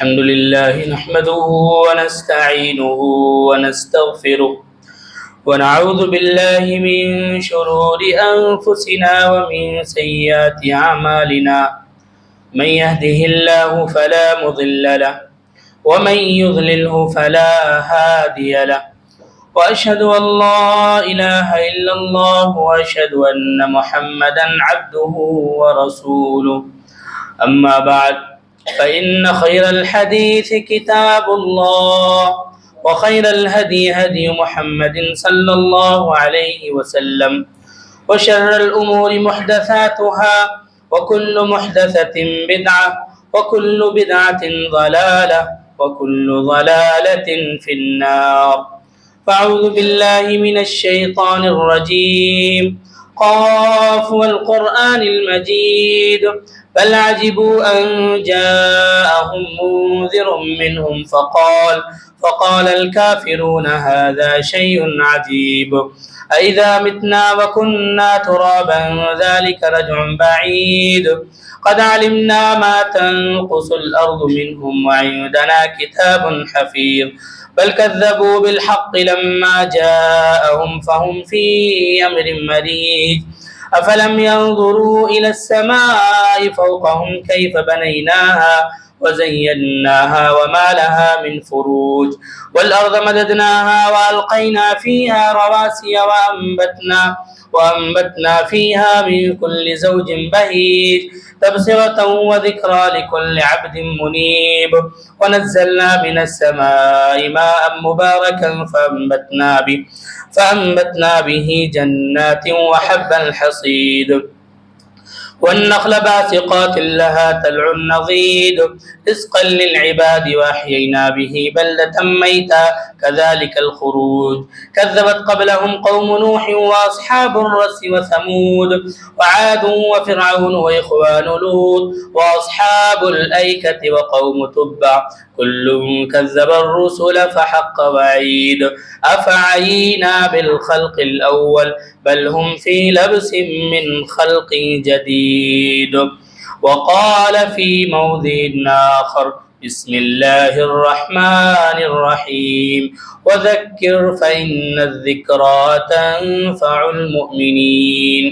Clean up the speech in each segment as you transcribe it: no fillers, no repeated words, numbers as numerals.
الحمد لله نحمده ونستعينه ونستغفره ونعوذ بالله من شرور أنفسنا ومن سيئات أعمالنا من يهده الله فلا مضل له ومن يضلله فلا هادي له وأشهد أن لا إله إلا الله وأشهد أن محمدا عبده ورسوله أما بعد فإن خير الحديث كتاب الله وخير الهدي هدي محمد صلى الله عليه وسلم وشر الأمور محدثاتها وكل محدثة بدعة وكل بدعة ضلالة وكل ضلالة في النار فأعوذ بالله من الشيطان الرجيم قاف والقرآن المجيد بل عجبوا أن جاءهم منذر منهم فقال الكافرون هذا شيء عجيب أإذا متنا وكنا ترابا ذلك رجع بعيد قد علمنا ما تنقص الأرض منهم وعندنا كتاب حفيظ بل كذبوا بالحق لما جاءهم فهم في أمر مريج أفلم ينظروا إلى السماء فوقهم كيف بنيناها وزيناها وما لها من فروج والأرض مددناها وألقينا فيها رواسي وأنبتنا فيها من كل زوج بهيج تبصرة وذكرى لكل عبد منيب ونزلنا من السماء ماء مباركا فأنبتنا به جنات وحب الحصيد والنخل باسقات لها طلع نضيد رزقا للعباد وأحيينا به بلدة ميتا كذلك الخروج كذبت قبلهم قوم نوح وأصحاب الرس وثمود وعاد وفرعون وإخوان لوط وأصحاب الأيكة وقوم تبع كل كذب الرسل فحق وعيد أفعينا بالخلق الأول بل هم في لبس من خلق جديد وقال في موضع آخر بسم الله الرحمن الرحيم وذكر فإن الذكرى تنفع المؤمنين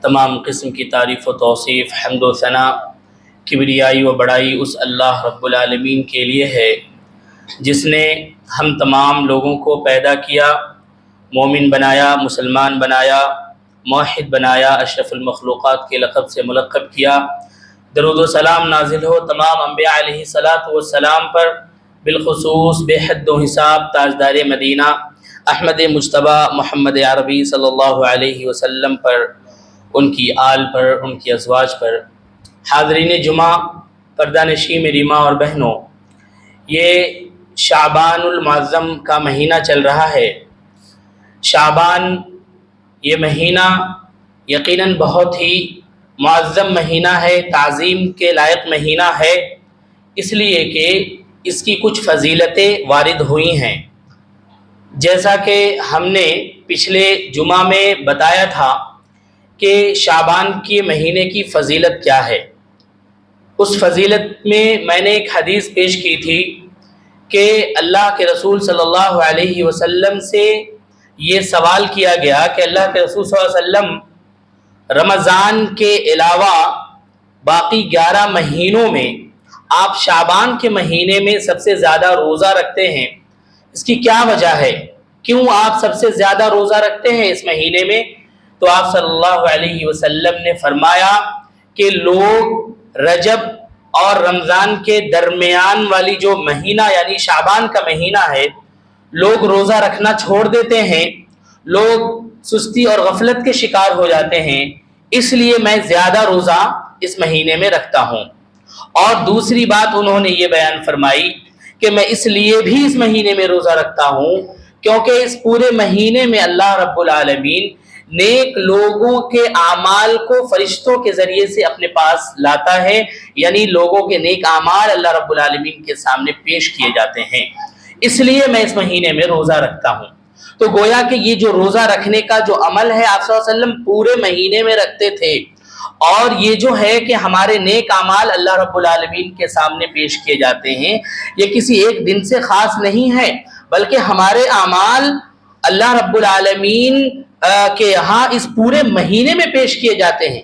تمام قسم کی تعریف و توصیف حمد و ثنا کبریائی و بڑائی اس اللہ رب العالمین کے لیے ہے جس نے ہم تمام لوگوں کو پیدا کیا، مومن بنایا، مسلمان بنایا، موحد بنایا، اشرف المخلوقات کے لقب سے ملقب کیا۔ درود و سلام نازل ہو تمام انبیاء علیہ السلام پر، بالخصوص بے حد و حساب تاجدار مدینہ احمد مجتبیٰ محمد عربی صلی اللہ علیہ وسلم پر، ان کی آل پر، ان کی ازواج پر۔ حاضرین جمعہ، پردہ نشین میری ماں اور بہنوں، یہ شعبان المعظم کا مہینہ چل رہا ہے۔ شعبان یہ مہینہ یقیناً بہت ہی معظم مہینہ ہے، تعظیم کے لائق مہینہ ہے، اس لیے کہ اس کی کچھ فضیلتیں وارد ہوئی ہیں۔ جیسا کہ ہم نے پچھلے جمعہ میں بتایا تھا کہ شعبان کے مہینے کی فضیلت کیا ہے، اس فضیلت میں نے ایک حدیث پیش کی تھی کہ اللہ کے رسول صلی اللہ علیہ وسلم سے یہ سوال کیا گیا کہ اللہ کے رسول صلی اللہ علیہ وسلم رمضان کے علاوہ باقی 11 مہینوں میں آپ شعبان کے مہینے میں سب سے زیادہ روزہ رکھتے ہیں، اس کی کیا وجہ ہے؟ کیوں آپ سب سے زیادہ روزہ رکھتے ہیں اس مہینے میں؟ تو آپ صلی اللہ علیہ وسلم نے فرمایا کہ لوگ رجب اور رمضان کے درمیان والی جو مہینہ یعنی شعبان کا مہینہ ہے، لوگ روزہ رکھنا چھوڑ دیتے ہیں، لوگ سستی اور غفلت کے شکار ہو جاتے ہیں، اس لیے میں زیادہ روزہ اس مہینے میں رکھتا ہوں۔ اور دوسری بات انہوں نے یہ بیان فرمائی کہ میں اس لیے بھی اس مہینے میں روزہ رکھتا ہوں کیونکہ اس پورے مہینے میں اللہ رب العالمین نیک لوگوں کے اعمال کو فرشتوں کے ذریعے سے اپنے پاس لاتا ہے، یعنی لوگوں کے نیک اعمال اللہ رب العالمین کے سامنے پیش کیے جاتے ہیں، اس لیے میں اس مہینے میں روزہ رکھتا ہوں۔ تو گویا کہ یہ جو روزہ رکھنے کا جو عمل ہے آپ صلی اللہ علیہ وسلم پورے مہینے میں رکھتے تھے، اور یہ جو ہے کہ ہمارے نیک اعمال اللہ رب العالمین کے سامنے پیش کیے جاتے ہیں، یہ کسی ایک دن سے خاص نہیں ہے، بلکہ ہمارے اعمال اللہ رب العالمین کے یہاں اس پورے مہینے میں پیش کیے جاتے ہیں۔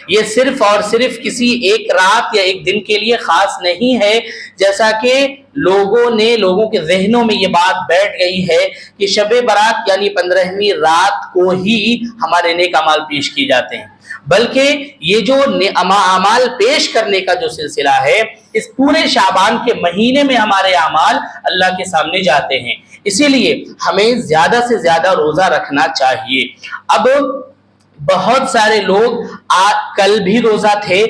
یہ صرف اور صرف کسی ایک رات یا ایک دن کے لیے خاص نہیں ہے، جیسا کہ لوگوں کے ذہنوں میں یہ بات بیٹھ گئی ہے کہ شب برات یعنی 15ویں رات کو ہی ہمارے نیک اعمال پیش کیے جاتے ہیں، بلکہ یہ جو اعمال پیش کرنے کا جو سلسلہ ہے، اس پورے شعبان کے مہینے میں ہمارے اعمال اللہ کے سامنے جاتے ہیں۔ اسی لیے ہمیں زیادہ سے زیادہ روزہ رکھنا چاہیے۔ اب بہت سارے لوگ کل بھی روزہ تھے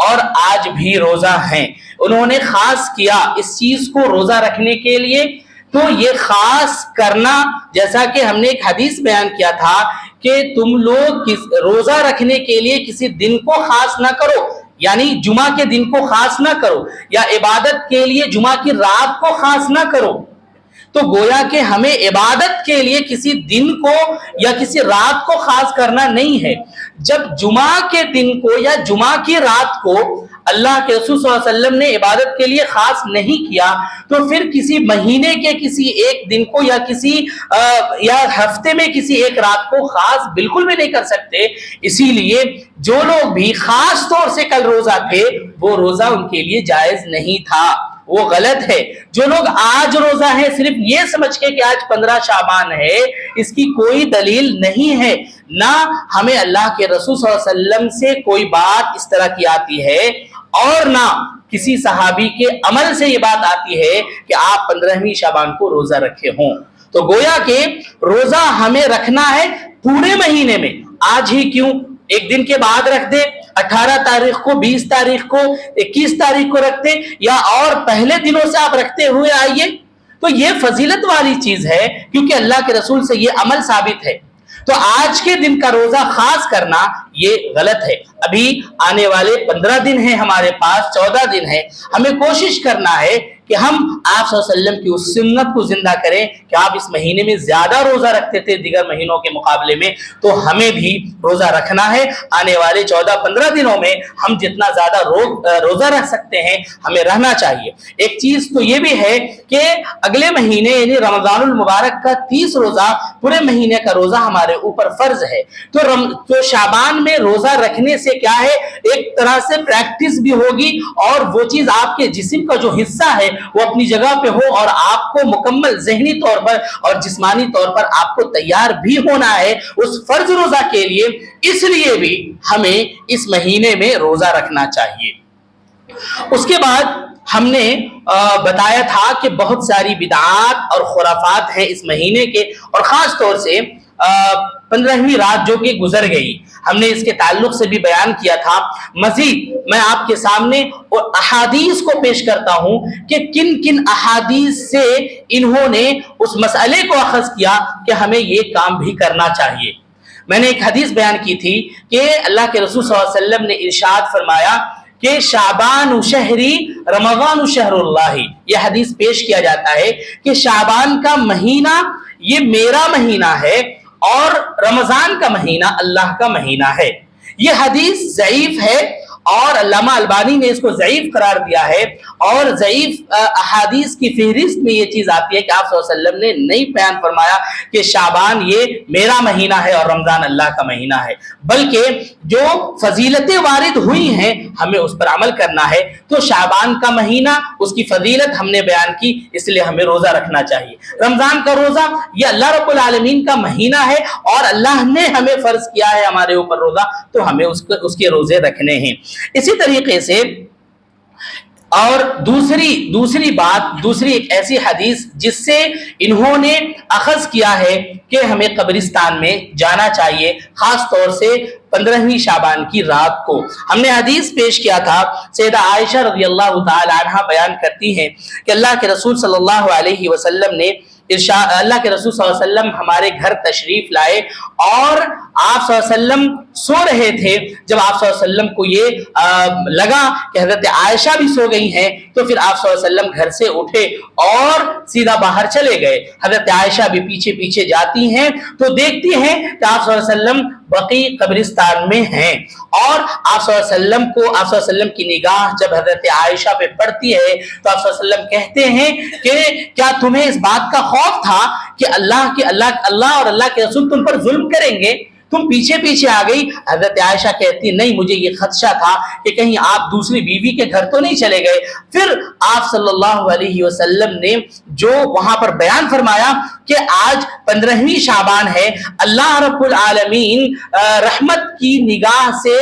اور آج بھی روزہ ہیں، انہوں نے خاص کیا اس چیز کو روزہ رکھنے کے لیے، تو یہ خاص کرنا، جیسا کہ ہم نے ایک حدیث بیان کیا تھا کہ تم لوگ روزہ رکھنے کے لیے کسی دن کو خاص نہ کرو، یعنی جمعہ کے دن کو خاص نہ کرو، یا عبادت کے لیے جمعہ کی رات کو خاص نہ کرو۔ تو گویا کہ ہمیں عبادت کے لیے کسی دن کو یا کسی رات کو خاص کرنا نہیں ہے۔ جب جمعہ کے دن کو یا جمعہ کی رات کو اللہ کے رسول صلی اللہ علیہ وسلم نے عبادت کے لیے خاص نہیں کیا، تو پھر کسی مہینے کے کسی ایک دن کو یا ہفتے میں کسی ایک رات کو خاص بالکل بھی نہیں کر سکتے۔ اسی لیے جو لوگ بھی خاص طور سے کل روزہ تھے، وہ روزہ ان کے لیے جائز نہیں تھا، وہ غلط ہے۔ جو لوگ آج روزہ ہیں صرف یہ سمجھ کے کہ آج 15 شعبان ہے، اس کی کوئی دلیل نہیں ہے، نہ ہمیں اللہ کے رسول صلی اللہ علیہ وسلم سے کوئی بات اس طرح کی آتی ہے، اور نہ کسی صحابی کے عمل سے یہ بات آتی ہے کہ آپ 15ویں شعبان کو روزہ رکھے ہوں۔ تو گویا کہ روزہ ہمیں رکھنا ہے پورے مہینے میں، آج ہی کیوں، ایک دن کے بعد رکھ دے، 18 تاریخ کو، 20 تاریخ کو، 21 تاریخ کو رکھتے، یا اور پہلے دنوں سے آپ رکھتے ہوئے آئیے، تو یہ فضیلت والی چیز ہے، کیونکہ اللہ کے رسول سے یہ عمل ثابت ہے۔ تو آج کے دن کا روزہ خاص کرنا یہ غلط ہے۔ ابھی آنے والے 15 دن ہیں ہمارے پاس، 14 دن ہیں، ہمیں کوشش کرنا ہے کہ ہم آپ صلی اللہ علیہ وسلم کی اس سنت کو زندہ کریں کہ آپ اس مہینے میں زیادہ روزہ رکھتے تھے دیگر مہینوں کے مقابلے میں، تو ہمیں بھی روزہ رکھنا ہے۔ آنے والے 14-15 دنوں میں ہم جتنا زیادہ روزہ رکھ سکتے ہیں ہمیں رہنا چاہیے۔ ایک چیز تو یہ بھی ہے کہ اگلے مہینے یعنی رمضان المبارک کا 30 روزہ، پورے مہینے کا روزہ ہمارے اوپر فرض ہے، تو شعبان میں روزہ رکھنے سے کیا ہے، ایک طرح سے پریکٹس بھی ہوگی، اور وہ چیز آپ کے جسم کا جو حصہ ہے وہ اپنی جگہ پہ ہو، اور آپ کو مکمل ذہنی طور پر اور جسمانی طور پر آپ کو تیار بھی ہونا ہے اس فرض روزہ کے لیے۔ اس لیے بھی ہمیں اس مہینے میں روزہ رکھنا چاہیے۔ اس کے بعد ہم نے بتایا تھا کہ بہت ساری بدعات اور خرافات ہیں اس مہینے کے، اور خاص طور سے 15ویں رات جو کہ گزر گئی، ہم نے اس کے تعلق سے بھی بیان کیا تھا۔ مزید میں آپ کے سامنے احادیث کو پیش کرتا ہوں کہ کن کن احادیث سے انہوں نے اس مسئلے کو اخذ کیا کہ ہمیں یہ کام بھی کرنا چاہیے۔ میں نے ایک حدیث بیان کی تھی کہ اللہ کے رسول صلی اللہ علیہ وسلم نے ارشاد فرمایا کہ شعبان شہری رمضان شہر اللہ، یہ حدیث پیش کیا جاتا ہے کہ شعبان کا مہینہ یہ میرا مہینہ ہے، اور رمضان کا مہینہ اللہ کا مہینہ ہے۔ یہ حدیث ضعیف ہے، اور علامہ البانی نے اس کو ضعیف قرار دیا ہے، اور ضعیف احادیث کی فہرست میں یہ چیز آتی ہے کہ آپ صلی اللہ علیہ وسلم نے نہیں بیان فرمایا کہ شعبان یہ میرا مہینہ ہے اور رمضان اللہ کا مہینہ ہے، بلکہ جو فضیلتیں وارد ہوئی ہیں ہمیں اس پر عمل کرنا ہے۔ تو شعبان کا مہینہ، اس کی فضیلت ہم نے بیان کی، اس لیے ہمیں روزہ رکھنا چاہیے۔ رمضان کا روزہ یہ اللہ رب العالمین کا مہینہ ہے، اور اللہ نے ہمیں فرض کیا ہے ہمارے اوپر روزہ، تو ہمیں اس کے روزے رکھنے ہیں۔ اسی طریقے سے اور دوسری ایک ایسی حدیث جس سے انہوں نے اخذ کیا ہے کہ ہمیں قبرستان میں جانا چاہیے، خاص طور سے 15ویں شعبان کی رات کو۔ ہم نے حدیث پیش کیا تھا، سیدہ عائشہ رضی اللہ تعالی عنہا بیان کرتی ہیں کہ اللہ کے رسول صلی اللہ علیہ وسلم نے اللہ کے رسول صلی اللہ علیہ وسلم ہمارے گھر تشریف لائے، اور آپ صلی اللہ علیہ وسلم سو رہے تھے. جب آپ صلی اللہ علیہ وسلم کو یہ لگا کہ حضرت عائشہ بھی سو گئی ہیں تو پھر آپ صلی اللہ علیہ وسلم گھر سے اٹھے اور سیدھا باہر چلے گئے. حضرت عائشہ بھی پیچھے پیچھے جاتی ہیں تو دیکھتی ہیں کہ آپ صلی اللہ علیہ وسلم بقیع قبرستان میں ہیں. اور آپ صلی اللہ علیہ وسلم کو آپ صلی اللہ علیہ وسلم کی نگاہ جب حضرت عائشہ پہ پڑتی ہے تو آپ صلی اللہ علیہ وسلم کہتے ہیں کہ کیا تمہیں اس بات کا خوف تھا کہ اللہ اور اللہ کے رسول تم پر ظلم کریں گے؟ تم پیچھے پیچھے آ گئی. حضرت عائشہ کہتی نہیں، مجھے یہ خدشہ تھا کہ کہیں آپ دوسری بیوی کے گھر تو نہیں چلے گئے. پھر آپ صلی اللہ علیہ وسلم نے جو وہاں پر بیان فرمایا کہ آج 15ویں شعبان ہے، اللہ رب العالمین رحمت کی نگاہ سے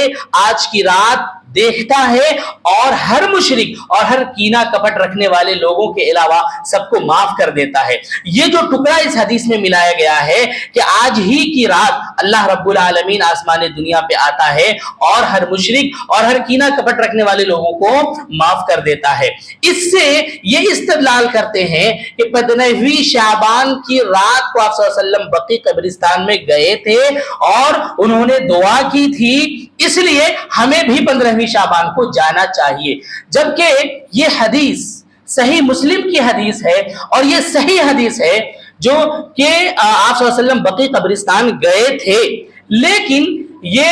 آج کی رات دیکھتا ہے اور ہر مشرک اور ہر کینہ کپٹ رکھنے والے لوگوں کے علاوہ سب کو معاف کر دیتا ہے. یہ جو ٹکڑا اس حدیث میں ملایا گیا ہے کہ آج ہی کی رات اللہ رب العالمین آسمان دنیا پہ آتا ہے اور ہر مشرک اور ہر کینہ کپٹ رکھنے والے لوگوں کو معاف کر دیتا ہے. اس سے یہ استدلال کرتے ہیں کہ 15ویں شعبان کی رات کو آپ صلی اللہ علیہ وسلم بقیع قبرستان میں گئے تھے اور انہوں نے دعا کی تھی، اس لیے ہمیں بھی 15ویں شعبان کو جانا چاہیے. جبکہ یہ حدیث صحیح مسلم کی حدیث ہے اور یہ صحیح حدیث ہے جو کہ آپ صلی اللہ علیہ وسلم بقیع قبرستان گئے تھے، لیکن یہ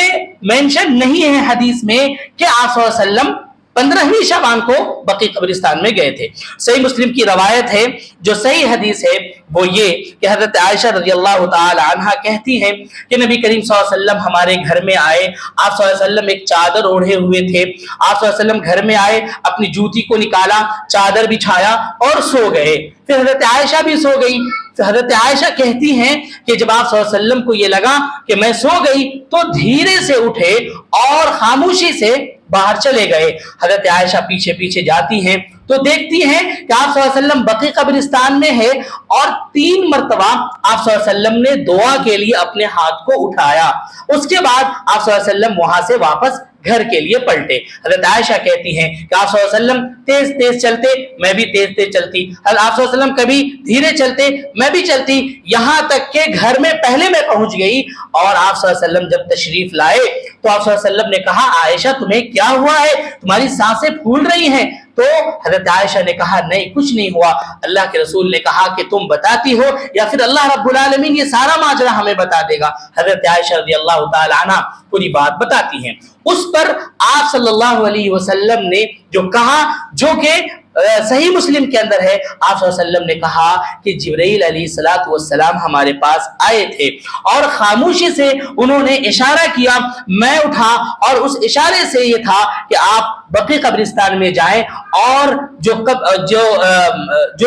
مینشن نہیں ہے حدیث میں کہ آپ صلی اللہ علیہ وسلم 15ویں شعبان کو بقیع قبرستان میں گئے تھے. صحیح مسلم کی روایت ہے، جو صحیح حدیث ہے وہ یہ کہ حضرت عائشہ رضی اللہ تعالی عنہا کہتی ہیں کہ نبی کریم صلی اللہ علیہ وسلم ہمارے گھر میں آئے. آپ صلی اللہ علیہ وسلم ایک چادر اوڑھے ہوئے تھے. آپ صلی اللہ علیہ وسلم گھر میں آئے، اپنی جوتی کو نکالا، چادر بچھایا اور سو گئے. پھر حضرت عائشہ بھی سو گئی. حضرت عائشہ کہتی ہیں کہ جب آپ صلی اللہ علیہ وسلم کو یہ لگا کہ میں سو گئی تو دھیرے سے اٹھے اور خاموشی سے باہر چلے گئے. حضرت عائشہ پیچھے پیچھے جاتی ہیں تو دیکھتی ہیں کہ آپ صلی اللہ علیہ وسلم بقیع قبرستان میں ہے اور 3 مرتبہ آپ صلی اللہ علیہ وسلم نے دعا کے لیے اپنے ہاتھ کو اٹھایا. اس کے بعد آپ صلی اللہ علیہ وسلم وہاں سے واپس گھر کے لیے پلٹے. حضرت عائشہ کہتی ہیں کہ آپ صلی اللہ علیہ وسلم تیز تیز چلتے، میں بھی تیز تیز چلتی. آپ صلی اللہ علیہ وسلم کبھی دھیرے چلتے، میں بھی چلتی، یہاں تک کہ گھر میں پہلے میں پہنچ گئی. اور آپ صلی اللہ علیہ وسلم جب تشریف لائے تو آپ صلی اللہ علیہ وسلم نے کہا عائشہ تمہیں کیا ہوا ہے؟ تمہاری سانسیں پھول رہی ہیں. تو حضرت عائشہ نے کہا نہیں کچھ نہیں ہوا. اللہ کے رسول نے کہا کہ تم بتاتی ہو یا پھر اللہ رب العالمین یہ سارا ماجرا ہمیں بتا دے گا. حضرت عائشہ رضی اللہ تعالی عنہ پوری بات بتاتی ہیں. اس پر آپ صلی اللہ علیہ وسلم نے جو کہا، جو کہ صحیح مسلم کے اندر ہے، آپ صلی اللہ علیہ وسلم نے کہا کہ جبرائیل علیہ الصلوۃ والسلام ہمارے پاس آئے تھے اور خاموشی سے انہوں نے اشارہ کیا، میں اٹھا اور اس اشارے سے یہ تھا کہ آپ بقیع قبرستان میں جائیں اور جو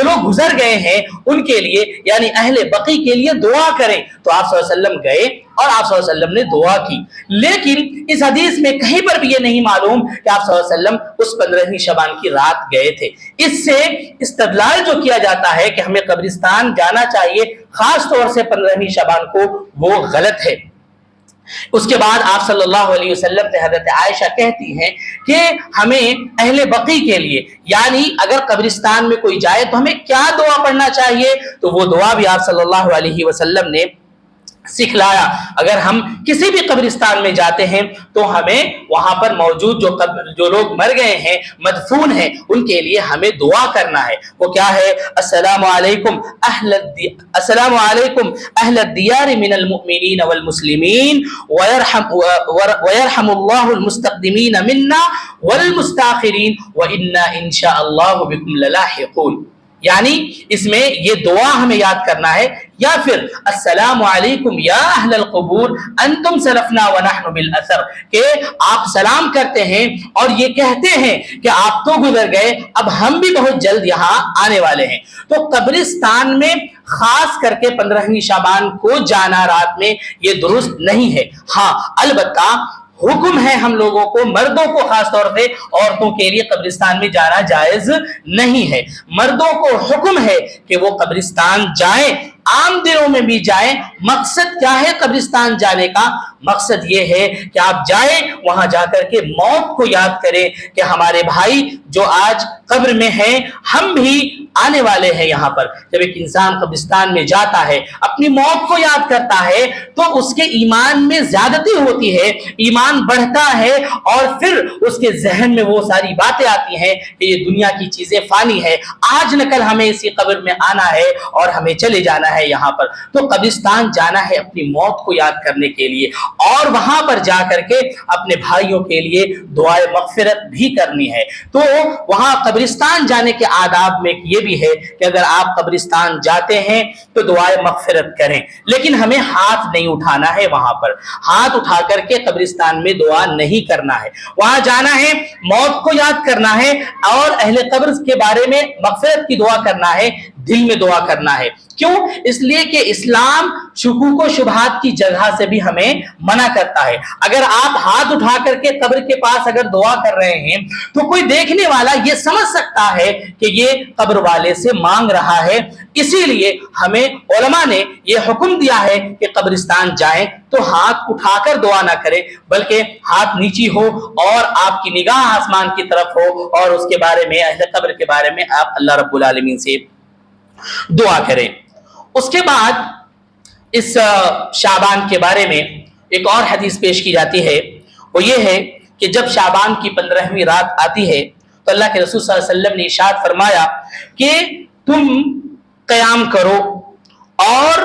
لوگ گزر گئے ہیں ان کے لیے یعنی اہل بقیع کے لیے دعا کریں. تو آپ صلی اللہ علیہ وسلم گئے اور آپ صلی اللہ علیہ وسلم نے دعا کی. لیکن اس حدیث میں کہیں پر بھی یہ نہیں معلوم کہ آپ صلی اللہ علیہ وسلم اس 15ویں شعبان کی رات گئے تھے. اس سے استدلال جو کیا جاتا ہے کہ ہمیں قبرستان جانا چاہیے خاص طور سے 15ویں شعبان کو، وہ غلط ہے. اس کے بعد آپ صلی اللہ علیہ وسلم سے حضرت عائشہ کہتی ہیں کہ ہمیں اہل بقیع کے لیے یعنی اگر قبرستان میں کوئی جائے تو ہمیں کیا دعا پڑھنا چاہیے. تو وہ دعا بھی آپ صلی اللہ علیہ وسلم نے سکھلایا. اگر ہم کسی بھی قبرستان میں جاتے ہیں تو ہمیں وہاں پر موجود جو لوگ مر گئے ہیں، مدفون ہیں، ان کے لیے ہمیں دعا کرنا ہے. وہ کیا ہے؟ السلام علیکم اہل الدیار من المؤمنین والمسلمین ویرحم اللہ المستقدمین منا والمستاخرین وانا انشاء اللہ بکم للاحقون. یعنی اس میں یہ دعا ہمیں یاد کرنا ہے، یا پھر السلام علیکم یا اہل القبور انتم سلفنا ونحن بالاثر، کہ آپ سلام کرتے ہیں اور یہ کہتے ہیں کہ آپ تو گزر گئے، اب ہم بھی بہت جلد یہاں آنے والے ہیں. تو قبرستان میں خاص کر کے 15ویں شعبان کو جانا رات میں یہ درست نہیں ہے. ہاں البتہ حکم ہے ہم لوگوں کو، مردوں کو خاص طور پہ، عورتوں کے لیے قبرستان میں جانا جائز نہیں ہے. مردوں کو حکم ہے کہ وہ قبرستان جائیں عام دنوں میں بھی جائیں۔ مقصد کیا ہے قبرستان جانے کا؟ مقصد یہ ہے کہ آپ جائیں، وہاں جا کر کے موت کو یاد کریں کہ ہمارے بھائی جو آج قبر میں ہیں ہم بھی آنے والے ہیں یہاں پر۔ جب ایک انسان قبرستان میں جاتا ہے، اپنی موت کو یاد کرتا ہے، تو اس کے ایمان میں زیادتی ہوتی ہے، ایمان بڑھتا ہے، اور پھر اس کے ذہن میں وہ ساری باتیں آتی ہیں کہ یہ دنیا کی چیزیں فانی ہے، آج نہ کل ہمیں اسی قبر میں آنا ہے اور ہمیں چلے جانا ہے یہاں پر۔ تو قبرستان جانا ہے اپنی موت کو یاد کرنے کے لیے، اور وہاں پر جا کر کے اپنے بھائیوں کے لیے دعائے مغفرت بھی کرنی ہے۔ تو وہاں قبرستان جانے کے آداب میں یہ بھی ہے کہ اگر آپ قبرستان جاتے ہیں تو دعائے مغفرت کریں، لیکن ہمیں ہاتھ نہیں اٹھانا ہے، وہاں پر ہاتھ اٹھا کر کے قبرستان میں دعا نہیں کرنا ہے۔ وہاں جانا ہے، موت کو یاد کرنا ہے، اور اہل قبر کے بارے میں مغفرت کی دعا کرنا ہے، دل میں دعا کرنا ہے۔ کیوں؟ اس لیے کہ اسلام شکوک و شبہات کی جگہ سے بھی ہمیں منع کرتا ہے۔ اگر آپ ہاتھ اٹھا کر کے قبر کے پاس اگر دعا کر رہے ہیں تو کوئی دیکھنے والا یہ سمجھ سکتا ہے کہ یہ قبر والے سے مانگ رہا ہے، اسی لیے ہمیں علماء نے یہ حکم دیا ہے کہ قبرستان جائیں تو ہاتھ اٹھا کر دعا نہ کریں، بلکہ ہاتھ نیچی ہو اور آپ کی نگاہ آسمان کی طرف ہو، اور اس کے بارے میں، اہل قبر کے بارے میں آپ اللہ رب العالمین سے دعا کریں۔ اس کے بعد اس شعبان کے بارے میں ایک اور حدیث پیش کی جاتی ہے، وہ یہ ہے کہ جب شعبان کی 15ویں رات آتی ہے تو اللہ کے رسول صلی اللہ علیہ وسلم نے ارشاد فرمایا کہ تم قیام کرو اور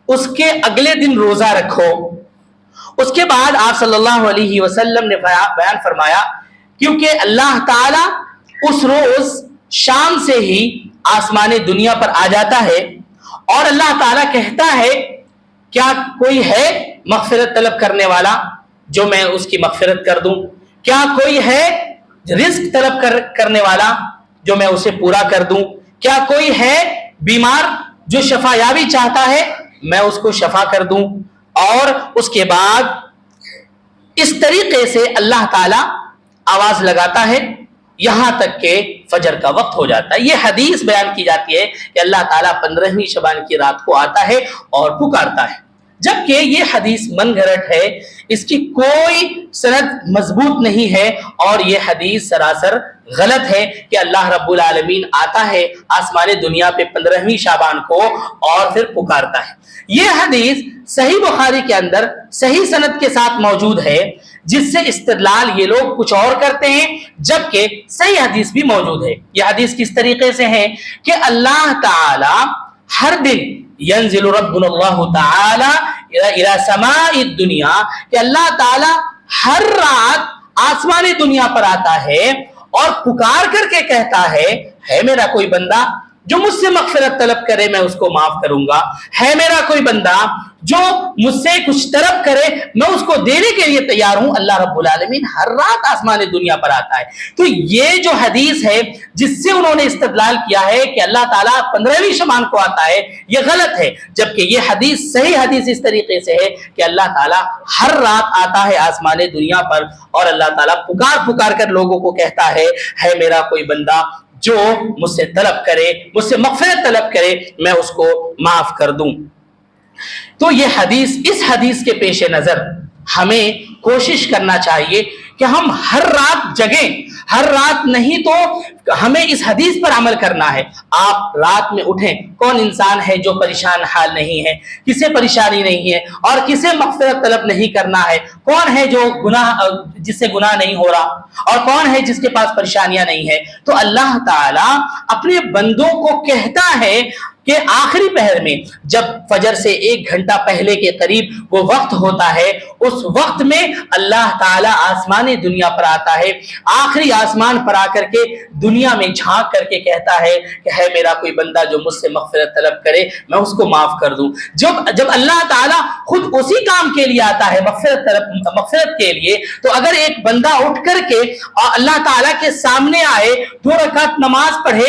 اس کے اگلے دن روزہ رکھو۔ اس کے بعد آپ صلی اللہ علیہ وسلم نے بیان فرمایا کیونکہ اللہ تعالی اس روز شام سے ہی آسمان دنیا پر آ جاتا ہے، اور اللہ تعالیٰ کہتا ہے کیا کوئی ہے مغفرت طلب کرنے والا جو میں اس کی مغفرت کر دوں؟ کیا کوئی ہے رزق طلب کرنے والا جو میں اسے پورا کر دوں؟ کیا کوئی ہے بیمار جو شفا یابی چاہتا ہے میں اس کو شفا کر دوں؟ اور اس کے بعد اس طریقے سے اللہ تعالیٰ آواز لگاتا ہے یہاں تک کہ فجر کا وقت ہو جاتا ہے۔ یہ حدیث بیان کی جاتی ہے کہ اللہ تعالیٰ 15ویں شعبان کی رات کو آتا ہے اور پکارتا ہے، جبکہ یہ حدیث من گھڑت ہے، اس کی کوئی سند مضبوط نہیں ہے، اور یہ حدیث سراسر غلط ہے کہ اللہ رب العالمین آتا ہے آسمان دنیا پہ 15ویں شعبان کو اور پھر پکارتا ہے۔ یہ حدیث صحیح بخاری کے اندر صحیح سند کے ساتھ موجود ہے، جس سے استدلال یہ لوگ کچھ اور کرتے ہیں، جبکہ صحیح حدیث بھی موجود ہے۔ یہ حدیث کس طریقے سے ہے کہ اللہ تعالی ہر دن ینزل ربنا اللہ تعالی الى سماء الدنیا، کہ اللہ تعالی ہر رات آسمان دنیا پر آتا ہے اور پکار کر کے کہتا ہے میرا کوئی بندہ جو مجھ سے مغفرت طلب کرے میں اس کو معاف کروں گا، ہے میرا کوئی بندہ جو مجھ سے کچھ طلب کرے میں اس کو دینے کے لیے تیار ہوں۔ اللہ رب العالمین ہر رات آسمان دنیا پر آتا ہے۔ تو یہ جو حدیث ہے جس سے انہوں نے استدلال کیا ہے کہ اللہ تعالیٰ 15ویں شعبان کو آتا ہے، یہ غلط ہے، جبکہ یہ حدیث صحیح حدیث اس طریقے سے ہے کہ اللہ تعالیٰ ہر رات آتا ہے آسمان دنیا پر، اور اللہ تعالیٰ پکار کر لوگوں کو کہتا ہے میرا کوئی بندہ جو مجھ سے طلب کرے، مجھ سے مغفرت طلب کرے میں اس کو معاف کر دوں۔ تو یہ حدیث، اس حدیث کے پیش نظر ہمیں کوشش کرنا چاہیے کہ ہم ہر رات جگیں، ہر رات نہیں تو ہمیں اس حدیث پر عمل کرنا ہے۔ آپ رات میں اٹھیں، کون انسان ہے جو پریشان حال نہیں ہے، کسے پریشانی نہیں ہے اور کسے مغفرت طلب نہیں کرنا ہے، کون ہے جو جس سے گناہ نہیں ہو رہا اور کون ہے جس کے پاس پریشانیاں نہیں ہے۔ تو اللہ تعالیٰ اپنے بندوں کو کہتا ہے کہ آخری پہر میں جب فجر سے 1 گھنٹہ پہلے کے قریب وہ وقت ہوتا ہے، اس وقت میں اللہ تعالیٰ آسمان دنیا پر آتا ہے، آخری آسمان پر آ کر کے دنیا میں جھانک کر کے کہتا ہے کہ ہے میرا کوئی بندہ جو مجھ سے مغفرت طلب کرے میں اس کو معاف کر دوں۔ جب اللہ تعالیٰ خود اسی کام کے لیے آتا ہے، مغفرت کے لیے، تو اگر ایک بندہ اٹھ کر کے اللہ تعالیٰ کے سامنے آئے، 2 رکعت نماز پڑھے،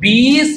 20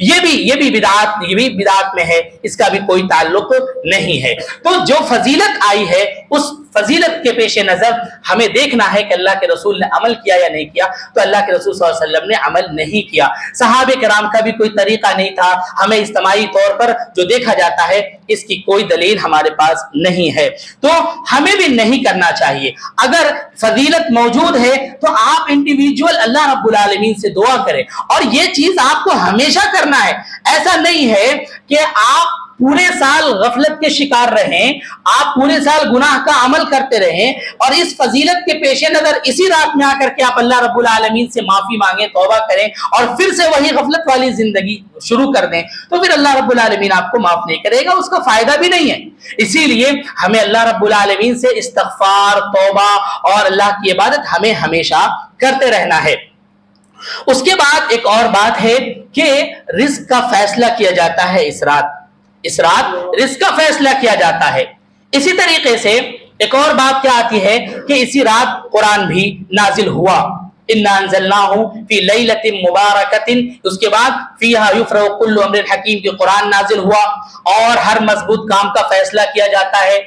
یہ بھی بدعت میں ہے، اس کا بھی کوئی تعلق نہیں ہے۔ تو جو فضیلت آئی ہے اس فضیلت کے پیش نظر ہمیں دیکھنا ہے کہ اللہ کے رسول نے عمل کیا یا نہیں کیا۔ تو اللہ کے رسول صلی اللہ علیہ وسلم نے عمل نہیں کیا، صحابہ کرام کا بھی کوئی طریقہ نہیں تھا، ہمیں اجتماعی طور پر جو دیکھا جاتا ہے اس کی کوئی دلیل ہمارے پاس نہیں ہے، تو ہمیں بھی نہیں کرنا چاہیے۔ اگر فضیلت موجود ہے تو آپ انڈیویجول اللہ رب العالمین سے دعا کریں، اور یہ چیز آپ کو ہمیشہ کرنا ہے۔ ایسا نہیں ہے کہ آپ پورے سال غفلت کے شکار رہیں، آپ پورے سال گناہ کا عمل کرتے رہیں، اور اس فضیلت کے پیش نظر اسی رات میں آ کر کے آپ اللہ رب العالمین سے معافی مانگیں، توبہ کریں، اور پھر سے وہی غفلت والی زندگی شروع کر دیں، تو پھر اللہ رب العالمین آپ کو معاف نہیں کرے گا، اس کا فائدہ بھی نہیں ہے۔ اسی لیے ہمیں اللہ رب العالمین سے استغفار، توبہ اور اللہ کی عبادت ہمیں ہمیشہ کرتے رہنا ہے۔ اس کے بعد ایک اور بات ہے کہ رزق کا فیصلہ کیا جاتا ہے اس رات رزق کا فیصلہ کیا جاتا ہے۔ اسی طریقے سے ایک اور بات کیا آتی ہے کہ اسی رات قرآن بھی نازل ہوا، اِنَّا أَنزَلْنَاهُ فِي لَيْلَةٍ مُبَارَكَةٍ، اس کے بعد فِيهَا يُفْرَقُ كُلُّ أَمْرٍ حَكِيمٍ کی قرآن نازل ہوا، اور ہر مضبوط کام کا فیصلہ کیا جاتا ہے۔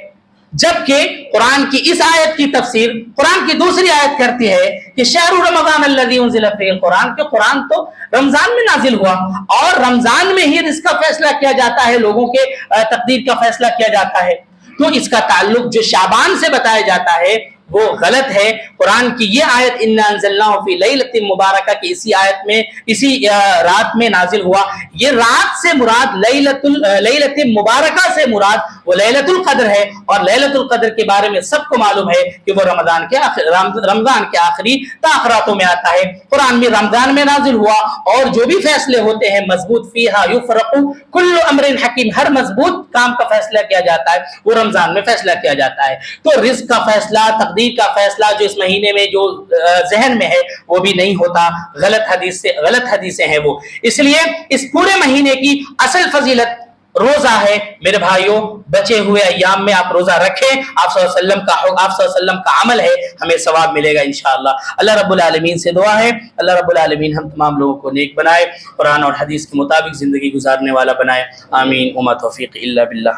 جبکہ قرآن کی اس آیت کی تفسیر قرآن کی دوسری آیت کرتی ہے کہ شہر رمضان الذی انزل فیہ القرآن، کہ قرآن تو رمضان میں نازل ہوا، اور رمضان میں ہی رزق کا فیصلہ کیا جاتا ہے، لوگوں کے تقدیر کا فیصلہ کیا جاتا ہے۔ تو اس کا تعلق جو شعبان سے بتایا جاتا ہے وہ غلط ہے۔ قرآن کی یہ آیت اِنَّا أَنزَلْنَاهُ فِي لَيْلَةٍ مُبَارَكَةٍ کی اسی آیت میں اسی رات میں نازل ہوا، یہ رات سے مراد لیلۃ مبارکہ سے مراد وہ لیلۃ القدر ہے، اور لیلۃ القدر کے بارے میں سب کو معلوم ہے کہ وہ رمضان کے آخری تاخراتوں میں آتا ہے۔ قرآن بھی رمضان میں نازل ہوا، اور جو بھی فیصلے ہوتے ہیں مضبوط، فیہا یفرق کل امر حکیم، ہر مضبوط کام کا فیصلہ کیا جاتا ہے وہ رمضان میں فیصلہ کیا جاتا ہے۔ تو رزق کا فیصلہ، تقدیر کا فیصلہ جو اس مہینے میں جو ذہن میں ہے وہ بھی نہیں ہوتا، غلط حدیثیں ہیں وہ۔ اس لیے اس پورے مہینے کی اصل فضیلت روزہ ہے۔ میرے بھائیوں، بچے ہوئے ایام میں آپ روزہ رکھیں، آپ صلی اللہ علیہ وسلم کا عمل ہے، ہمیں ثواب ملے گا انشاءاللہ۔ اللہ رب العالمین سے دعا ہے اللہ رب العالمین ہم تمام لوگوں کو نیک بنائے، قرآن اور حدیث کے مطابق زندگی گزارنے والا بنائے، آمین۔ وما توفیق الا باللہ۔